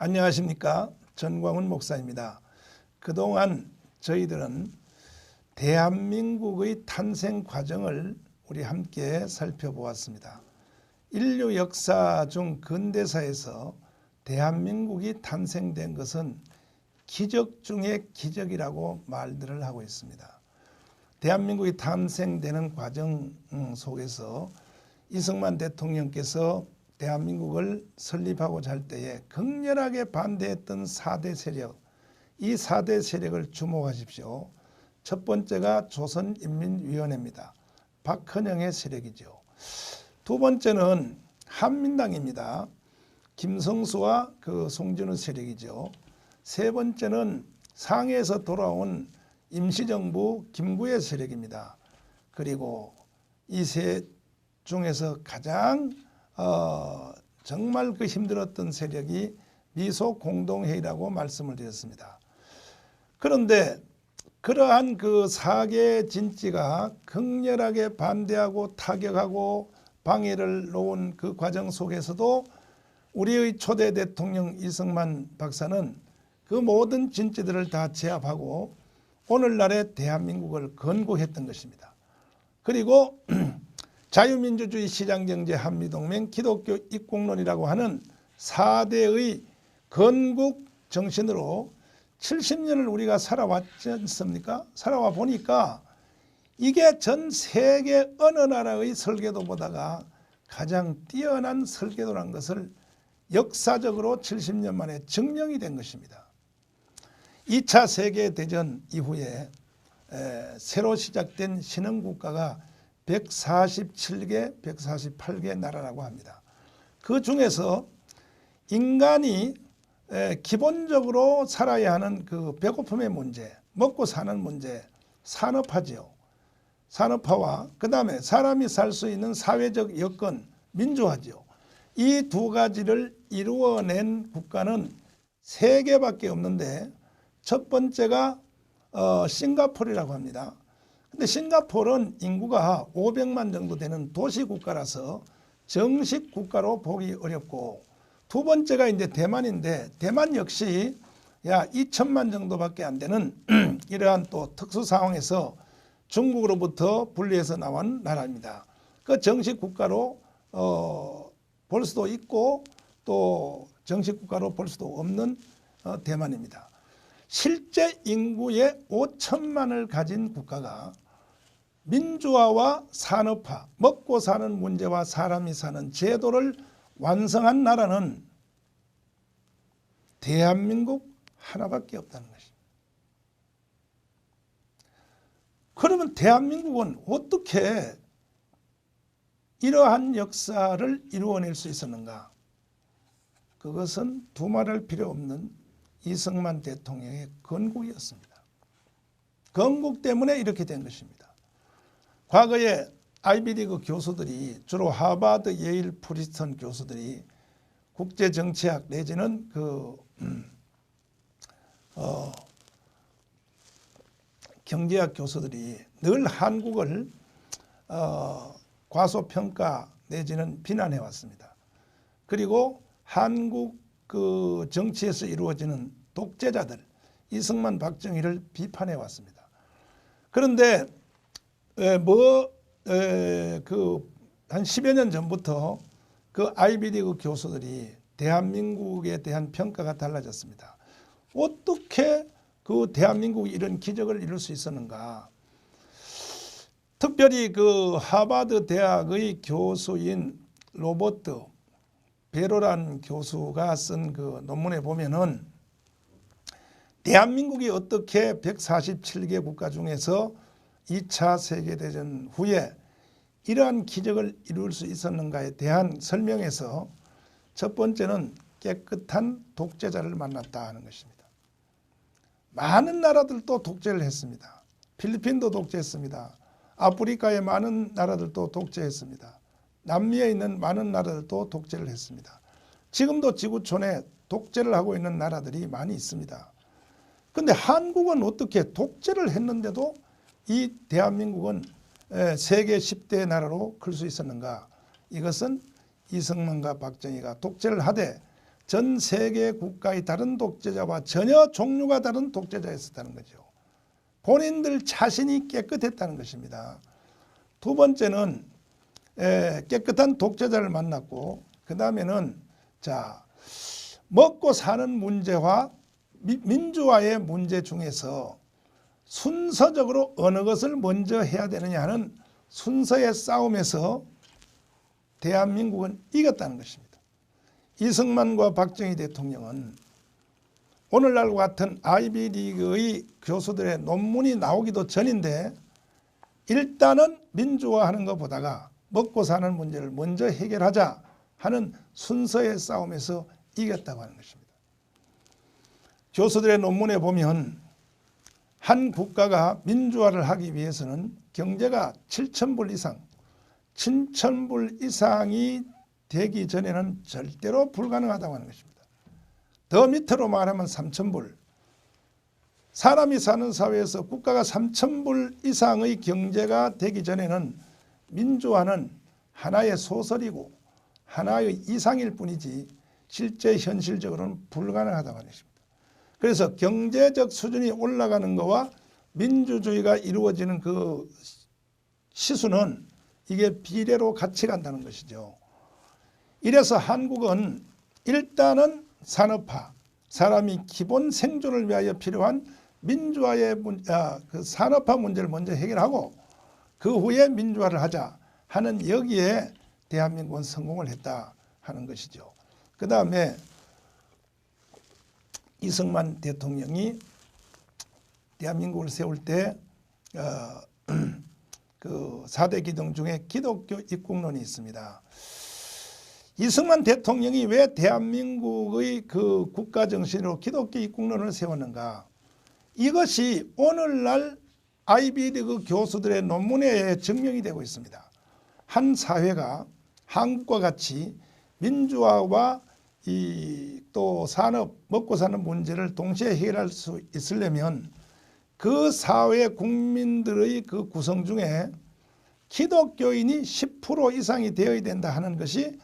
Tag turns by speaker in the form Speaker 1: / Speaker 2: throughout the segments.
Speaker 1: 안녕하십니까. 전광훈 목사입니다. 그동안 저희들은 대한민국의 탄생 과정을 우리 함께 살펴보았습니다. 인류 역사 중 근대사에서 대한민국이 탄생된 것은 기적 중의 기적이라고 말들을 하고 있습니다. 대한민국이 탄생되는 과정 속에서 이승만 대통령께서 대한민국을 설립하고자 할 때에 극렬하게 반대했던 4대 세력, 이 4대 세력을 주목하십시오. 첫 번째가 조선인민위원회입니다. 박헌영의 세력이죠. 두 번째는 한민당입니다. 김성수와 송준의 세력이죠. 세 번째는 상해에서 돌아온 임시정부 김구의 세력입니다. 그리고 이 세 중에서 가장 정말 힘들었던 세력이 미소공동회의라고 말씀을 드렸습니다. 그런데 그러한 그 사개 진지가 극렬하게 반대하고 타격하고 방해를 놓은 그 과정 속에서도 우리의 초대 대통령 이승만 박사는 그 모든 진지들을 다 제압하고 오늘날의 대한민국을 건국했던 것입니다. 그리고 자유민주주의 시장경제 한미동맹 기독교 입국론이라고 하는 4대의 건국 정신으로 70년을 우리가 살아왔지 않습니까? 살아와 보니까 이게 전 세계 어느 나라의 설계도보다가 가장 뛰어난 설계도라는 것을 역사적으로 70년 만에 증명이 된 것입니다. 2차 세계대전 이후에 새로 시작된 신흥국가가 147개, 148개 나라라고 합니다. 그 중에서 인간이 기본적으로 살아야 하는 그 배고픔의 문제, 먹고 사는 문제, 산업화죠. 산업화와 그 다음에 사람이 살 수 있는 사회적 여건, 민주화죠. 이 두 가지를 이루어낸 국가는 3개밖에 없는데 첫 번째가 싱가포르라고 합니다. 근데 싱가포르는 인구가 500만 정도 되는 도시국가라서 정식 국가로 보기 어렵고, 두 번째가 이제 대만인데 대만 역시 2천만 정도밖에 안 되는 이러한 또 특수 상황에서 중국으로부터 분리해서 나온 나라입니다. 그 정식 국가로 볼 수도 있고 또 정식 국가로 볼 수도 없는 대만입니다. 실제 인구의 5천만을 가진 국가가 민주화와 산업화, 먹고 사는 문제와 사람이 사는 제도를 완성한 나라는 대한민국 하나밖에 없다는 것입니다. 그러면 대한민국은 어떻게 이러한 역사를 이루어낼 수 있었는가? 그것은 두말할 필요 없는 이승만 대통령의 건국이었습니다. 건국 때문에 이렇게 된 것입니다. 과거에 아이비리그 교수들이, 주로 하버드, 예일, 프리스턴 교수들이 국제정치학 내지는 경제학 교수들이 늘 한국을 과소평가 내지는 비난해 왔습니다. 그리고 한국 그 정치에서 이루어지는 독재자들, 이승만, 박정희를 비판해 왔습니다. 그런데 한 10여 년 전부터 그 아이비리그 교수들이 대한민국에 대한 평가가 달라졌습니다. 어떻게 그 대한민국이 이런 기적을 이룰 수 있었는가? 특별히 그 하버드 대학의 교수인 로버트 베로란 교수가 쓴 그 논문에 보면은 대한민국이 어떻게 147개 국가 중에서 2차 세계대전 후에 이러한 기적을 이룰 수 있었는가에 대한 설명에서 첫 번째는 깨끗한 독재자를 만났다 하는 것입니다. 많은 나라들도 독재를 했습니다. 필리핀도 독재했습니다. 아프리카의 많은 나라들도 독재했습니다. 남미에 있는 많은 나라들도 독재를 했습니다. 지금도 지구촌에 독재를 하고 있는 나라들이 많이 있습니다. 그런데 한국은 어떻게 독재를 했는데도 이 대한민국은 세계 10대 나라로 클 수 있었는가? 이것은 이승만과 박정희가 독재를 하되 전 세계 국가의 다른 독재자와 전혀 종류가 다른 독재자였었다는 거죠. 본인들 자신이 깨끗했다는 것입니다. 두 번째는 깨끗한 독재자를 만났고, 그 다음에는 자, 먹고 사는 문제와 민주화의 문제 중에서 순서적으로 어느 것을 먼저 해야 되느냐 하는 순서의 싸움에서 대한민국은 이겼다는 것입니다. 이승만과 박정희 대통령은 오늘날과 같은 아이비리그의 교수들의 논문이 나오기도 전인데 일단은 민주화하는 것보다가 먹고 사는 문제를 먼저 해결하자 하는 순서의 싸움에서 이겼다고 하는 것입니다. 교수들의 논문에 보면 한 국가가 민주화를 하기 위해서는 경제가 7,000불 이상, 7,000불 이상이 되기 전에는 절대로 불가능하다고 하는 것입니다. 더 밑으로 말하면 3,000불. 사람이 사는 사회에서 국가가 3,000불 이상의 경제가 되기 전에는 민주화는 하나의 소설이고 하나의 이상일 뿐이지 실제 현실적으로는 불가능하다고 하는 것입니다. 그래서 경제적 수준이 올라가는 것과 민주주의가 이루어지는 그 시수는 이게 비례로 같이 간다는 것이죠. 이래서 한국은 일단은 산업화, 사람이 기본 생존을 위하여 필요한 민주화의 그 산업화 문제를 먼저 해결하고 그 후에 민주화를 하자 하는 여기에 대한민국은 성공을 했다 하는 것이죠. 그 다음에 이승만 대통령이 대한민국을 세울 때 그 4대 기둥 중에 기독교 입국론이 있습니다. 이승만 대통령이 왜 대한민국의 그 국가 정신으로 기독교 입국론을 세웠는가? 이것이 오늘날 아이비리그 교수들의 논문에 증명이 되고 있습니다. 한 사회가 한국과 같이 민주화와 또 산업, 먹고 사는 문제를 동시에 해결할 수 있으려면 그 사회 국민들의 그 구성 중에 기독교인이 10% 이상이 되어야 된다 하는 것이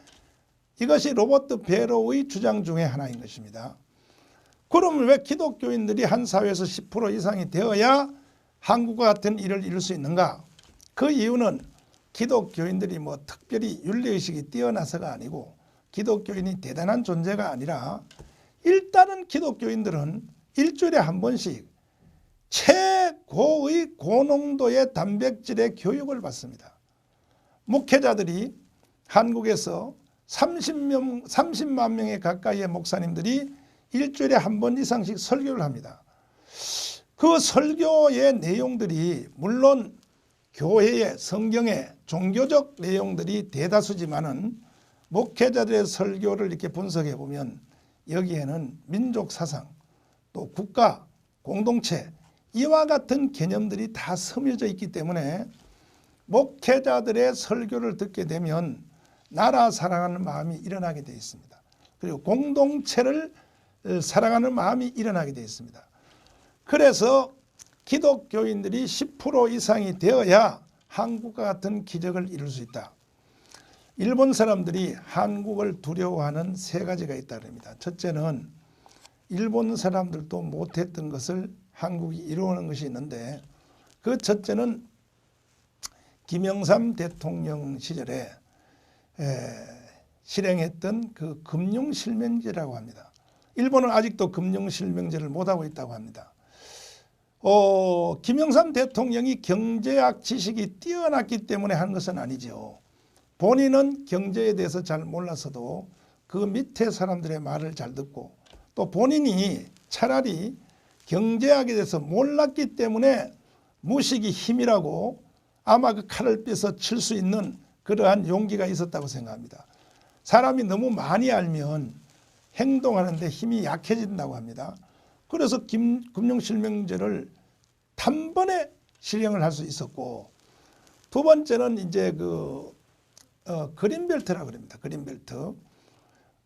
Speaker 1: 이것이 로버트 베로의 주장 중에 하나인 것입니다. 그러면 왜 기독교인들이 한 사회에서 10% 이상이 되어야 한국과 같은 일을 이룰 수 있는가? 그 이유는 기독교인들이 뭐 특별히 윤리의식이 뛰어나서가 아니고 기독교인이 대단한 존재가 아니라 일단은 기독교인들은 일주일에 한 번씩 최고의 고농도의 단백질의 교육을 받습니다. 목회자들이 한국에서 30만 명에 가까이의 목사님들이 일주일에 한 번 이상씩 설교를 합니다. 그 설교의 내용들이 물론 교회의 성경의 종교적 내용들이 대다수지만은 목회자들의 설교를 이렇게 분석해 보면 여기에는 민족 사상, 또 국가, 공동체 이와 같은 개념들이 다 스며져 있기 때문에 목회자들의 설교를 듣게 되면 나라 사랑하는 마음이 일어나게 되어 있습니다. 그리고 공동체를 사랑하는 마음이 일어나게 되어 있습니다. 그래서 기독교인들이 10% 이상이 되어야 한국과 같은 기적을 이룰 수 있다. 일본 사람들이 한국을 두려워하는 세 가지가 있다고 합니다. 첫째는 일본 사람들도 못했던 것을 한국이 이루어낸 것이 있는데 그 첫째는 김영삼 대통령 시절에 실행했던 그 금융실명제라고 합니다. 일본은 아직도 금융실명제를 못하고 있다고 합니다. 김영삼 대통령이 경제학 지식이 뛰어났기 때문에 한 것은 아니죠. 본인은 경제에 대해서 잘 몰라서도 그 밑에 사람들의 말을 잘 듣고 또 본인이 차라리 경제학에 대해서 몰랐기 때문에 무식이 힘이라고 아마 그 칼을 빼서 칠 수 있는 그러한 용기가 있었다고 생각합니다. 사람이 너무 많이 알면 행동하는데 힘이 약해진다고 합니다. 그래서 금융실명제를 단번에 실행을 할 수 있었고 두 번째는 이제 그린벨트라고 합니다. 그린벨트.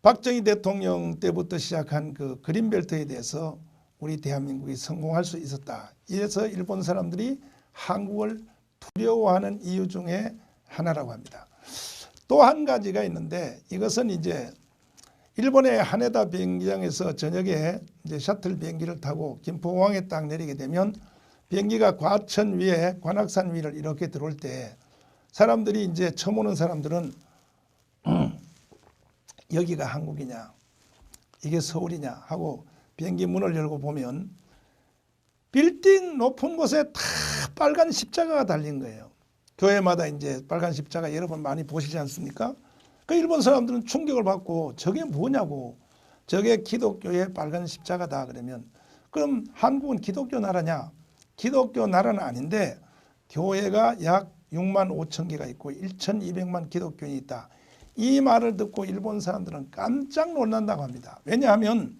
Speaker 1: 박정희 대통령 때부터 시작한 그 그린벨트에 대해서 우리 대한민국이 성공할 수 있었다. 이래서 일본 사람들이 한국을 두려워하는 이유 중에 하나라고 합니다. 또 한 가지가 있는데 이것은 이제 일본의 하네다 비행기장에서 저녁에 이제 셔틀 비행기를 타고 김포공항에 딱 내리게 되면 비행기가 과천 위에 관악산 위를 이렇게 들어올 때 사람들이 이제 처음 오는 사람들은 여기가 한국이냐 이게 서울이냐 하고 비행기 문을 열고 보면 빌딩 높은 곳에 다 빨간 십자가가 달린 거예요. 교회마다 이제 빨간 십자가 여러분 많이 보시지 않습니까? 그 일본 사람들은 충격을 받고 저게 뭐냐고, 저게 기독교의 빨간 십자가다 그러면 그럼 한국은 기독교 나라냐? 기독교 나라는 아닌데 교회가 약 6만 5천 개가 있고 1,200만 기독교인이 있다. 이 말을 듣고 일본 사람들은 깜짝 놀란다고 합니다. 왜냐하면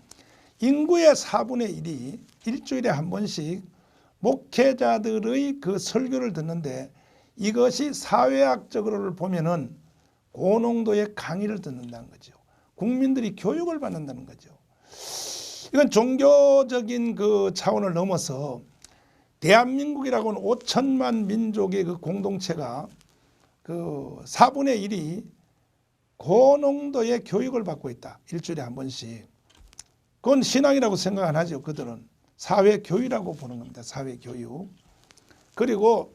Speaker 1: 인구의 4분의 1이 일주일에 한 번씩 목회자들의 그 설교를 듣는데 이것이 사회학적으로 보면은 고농도의 강의를 듣는다는 거죠. 국민들이 교육을 받는다는 거죠. 이건 종교적인 그 차원을 넘어서 대한민국이라고는 5천만 민족의 그 공동체가 그 4분의 1이 고농도의 교육을 받고 있다. 일주일에 한 번씩. 그건 신앙이라고 생각 안 하죠. 그들은 사회교육이라고 보는 겁니다. 사회교육. 그리고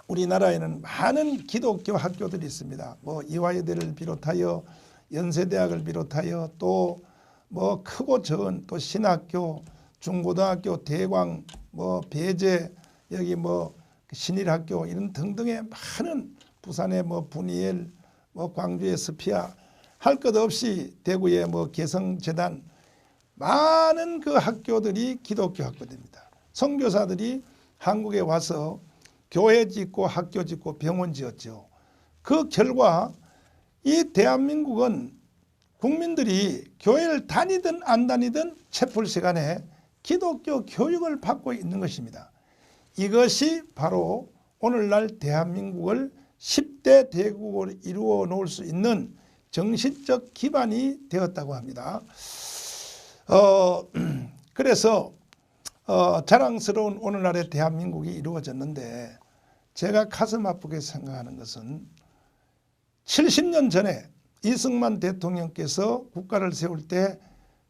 Speaker 1: 우리나라에는 많은 기독교 학교들이 있습니다. 뭐 이화여대를 비롯하여 연세대학을 비롯하여 또 뭐 크고 적은 또 신학교, 중고등학교, 대광, 뭐 배제, 여기 뭐 신일학교 이런 등등의 많은 부산의 뭐 분이엘, 뭐 광주의 스피아 할 것 없이 대구의 뭐 개성재단 많은 그 학교들이 기독교 학교입니다. 선교사들이 한국에 와서 교회 짓고 학교 짓고 병원 지었죠. 그 결과 이 대한민국은 국민들이 교회를 다니든 안 다니든 채플 시간에 기독교 교육을 받고 있는 것입니다. 이것이 바로 오늘날 대한민국을 10대 대국으로 이루어 놓을 수 있는 정신적 기반이 되었다고 합니다. 그래서 자랑스러운 오늘날의 대한민국이 이루어졌는데 제가 가슴 아프게 생각하는 것은 70년 전에 이승만 대통령께서 국가를 세울 때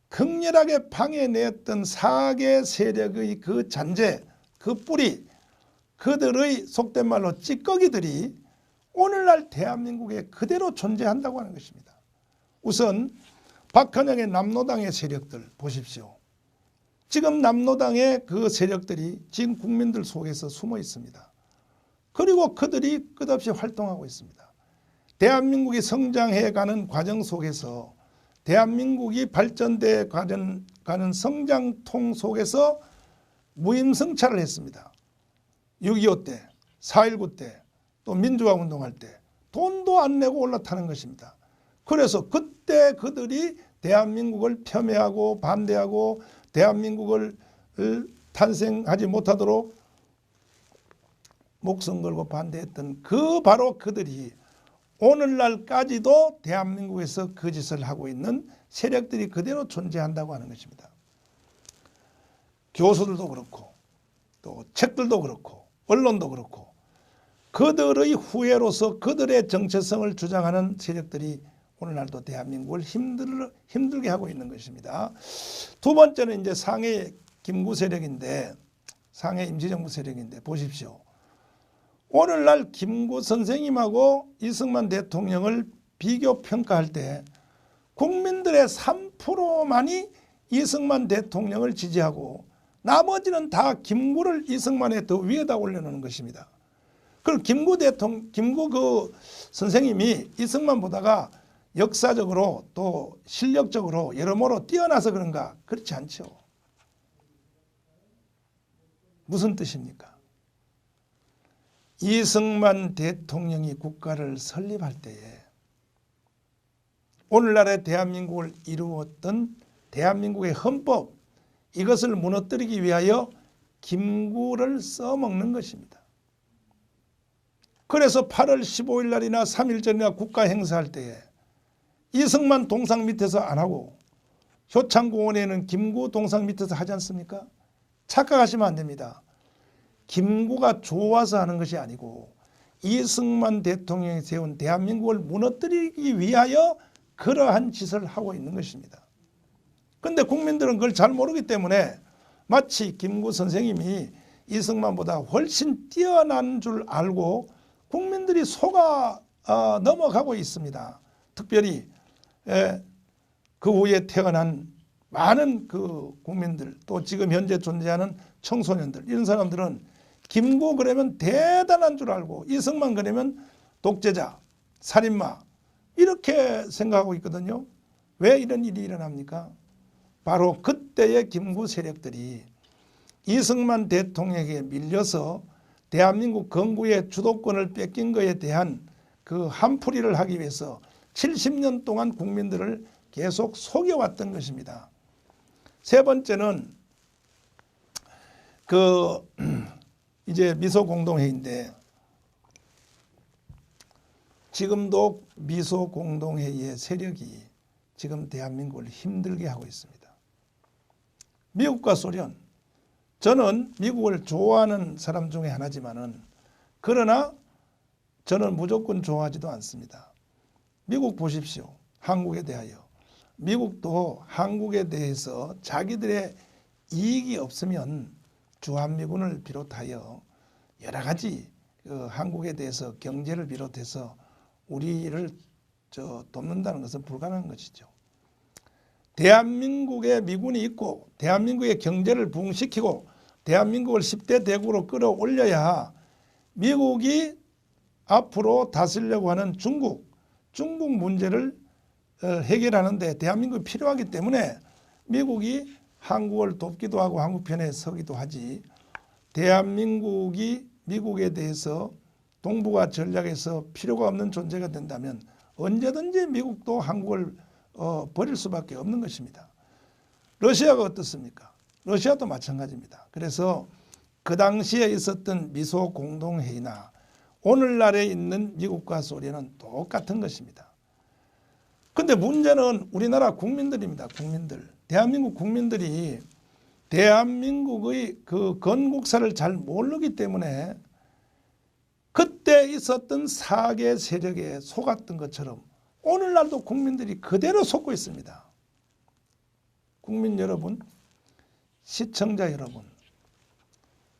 Speaker 1: 극렬하게 방해내었던 사개 세력의 그 잔재, 그 뿌리, 그들의 속된 말로 찌꺼기들이 오늘날 대한민국에 그대로 존재한다고 하는 것입니다. 우선 박헌영의 남로당의 세력들 보십시오. 지금 남로당의 그 세력들이 지금 국민들 속에서 숨어 있습니다. 그리고 그들이 끝없이 활동하고 있습니다. 대한민국이 성장해가는 과정 속에서 대한민국이 발전돼 가는 성장통 속에서 무임승차를 했습니다. 6.25 때, 4.19 때, 또 민주화 운동할 때 돈도 안 내고 올라타는 것입니다. 그래서 그때 그들이 대한민국을 폄훼하고 반대하고 대한민국을 탄생하지 못하도록 목숨 걸고 반대했던 그 바로 그들이 오늘날까지도 대한민국에서 그 짓을 하고 있는 세력들이 그대로 존재한다고 하는 것입니다. 교수들도 그렇고 또 책들도 그렇고 언론도 그렇고 그들의 후예로서 그들의 정체성을 주장하는 세력들이 오늘날도 대한민국을 힘들게 하고 있는 것입니다. 두 번째는 이제 상해 김구 세력인데, 상해 임시정부 세력인데 보십시오. 오늘날 김구 선생님하고 이승만 대통령을 비교 평가할 때 국민들의 3%만이 이승만 대통령을 지지하고 나머지는 다 김구를 이승만의 더 위에다 올려놓는 것입니다. 그럼 김구 그 선생님이 이승만보다가 역사적으로 또 실력적으로 여러모로 뛰어나서 그런가? 그렇지 않죠. 무슨 뜻입니까? 이승만 대통령이 국가를 설립할 때에 오늘날의 대한민국을 이루었던 대한민국의 헌법, 이것을 무너뜨리기 위하여 김구를 써먹는 것입니다. 그래서 8월 15일 날이나 3일 전이나 국가 행사할 때에 이승만 동상 밑에서 안 하고 효창공원에는 김구 동상 밑에서 하지 않습니까? 착각하시면 안 됩니다. 김구가 좋아서 하는 것이 아니고 이승만 대통령이 세운 대한민국을 무너뜨리기 위하여 그러한 짓을 하고 있는 것입니다. 그런데 국민들은 그걸 잘 모르기 때문에 마치 김구 선생님이 이승만보다 훨씬 뛰어난 줄 알고 국민들이 속아 넘어가고 있습니다. 특별히 그 후에 태어난 많은 그 국민들, 또 지금 현재 존재하는 청소년들, 이런 사람들은 김구 그러면 대단한 줄 알고 이승만 그러면 독재자, 살인마 이렇게 생각하고 있거든요. 왜 이런 일이 일어납니까? 바로 그때의 김구 세력들이 이승만 대통령에게 밀려서 대한민국 건국의 주도권을 뺏긴 것에 대한 그 한풀이를 하기 위해서 70년 동안 국민들을 계속 속여왔던 것입니다. 세 번째는 이제 미소공동회의인데, 지금도 미소공동회의의 세력이 지금 대한민국을 힘들게 하고 있습니다. 미국과 소련, 저는 미국을 좋아하는 사람 중에 하나지만은 그러나 저는 무조건 좋아하지도 않습니다. 미국 보십시오. 한국에 대하여. 미국도 한국에 대해서 자기들의 이익이 없으면 주한미군을 비롯하여 여러 가지 한국에 대해서 경제를 비롯해서 우리를 돕는다는 것은 불가능한 것이죠. 대한민국에 미군이 있고 대한민국의 경제를 부흥시키고 대한민국을 10대 대국으로 끌어올려야 미국이 앞으로 다스리려고 하는 중국 문제를 해결하는 데 대한민국이 필요하기 때문에 미국이 한국을 돕기도 하고 한국 편에 서기도 하지, 대한민국이 미국에 대해서 동북아 전략에서 필요가 없는 존재가 된다면 언제든지 미국도 한국을 버릴 수밖에 없는 것입니다. 러시아가 어떻습니까? 러시아도 마찬가지입니다. 그래서 그 당시에 있었던 미소 공동회의나 오늘날에 있는 미국과 소련은 똑같은 것입니다. 그런데 문제는 우리나라 국민들입니다. 국민들. 대한민국 국민들이 대한민국의 그 건국사를 잘 모르기 때문에 그때 있었던 사개 세력에 속았던 것처럼 오늘날도 국민들이 그대로 속고 있습니다. 국민 여러분, 시청자 여러분,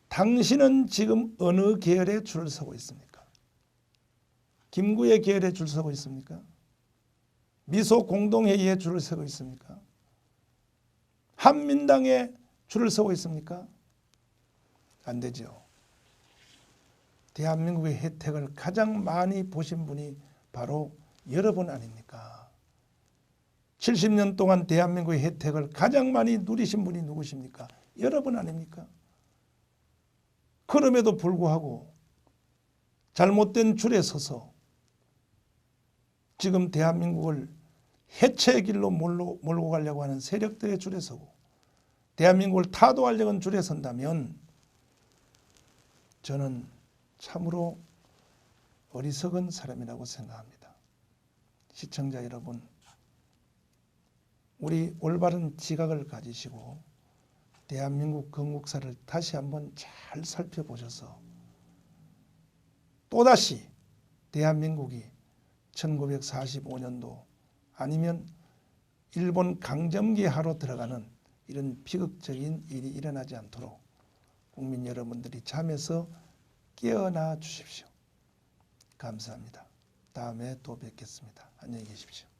Speaker 1: 당신은 지금 어느 계열에 줄을 서고 있습니까? 김구의 계열에 줄 서고 있습니까? 미소 공동회의에 줄을 서고 있습니까? 한민당에 줄을 서고 있습니까? 안 되죠. 대한민국의 혜택을 가장 많이 보신 분이 바로 여러분 아닙니까? 70년 동안 대한민국의 혜택을 가장 많이 누리신 분이 누구십니까? 여러분 아닙니까? 그럼에도 불구하고 잘못된 줄에 서서 지금 대한민국을 해체의 길로 몰고 가려고 하는 세력들의 줄에 서고 대한민국을 타도하려고 하는 줄에 선다면 저는 참으로 어리석은 사람이라고 생각합니다. 시청자 여러분, 우리 올바른 지각을 가지시고 대한민국 건국사를 다시 한번 잘 살펴보셔서 또다시 대한민국이 1945년도 아니면 일본 강점기 하로 들어가는 이런 비극적인 일이 일어나지 않도록 국민 여러분들이 잠에서 깨어나 주십시오. 감사합니다. 다음에 또 뵙겠습니다. 안녕히 계십시오.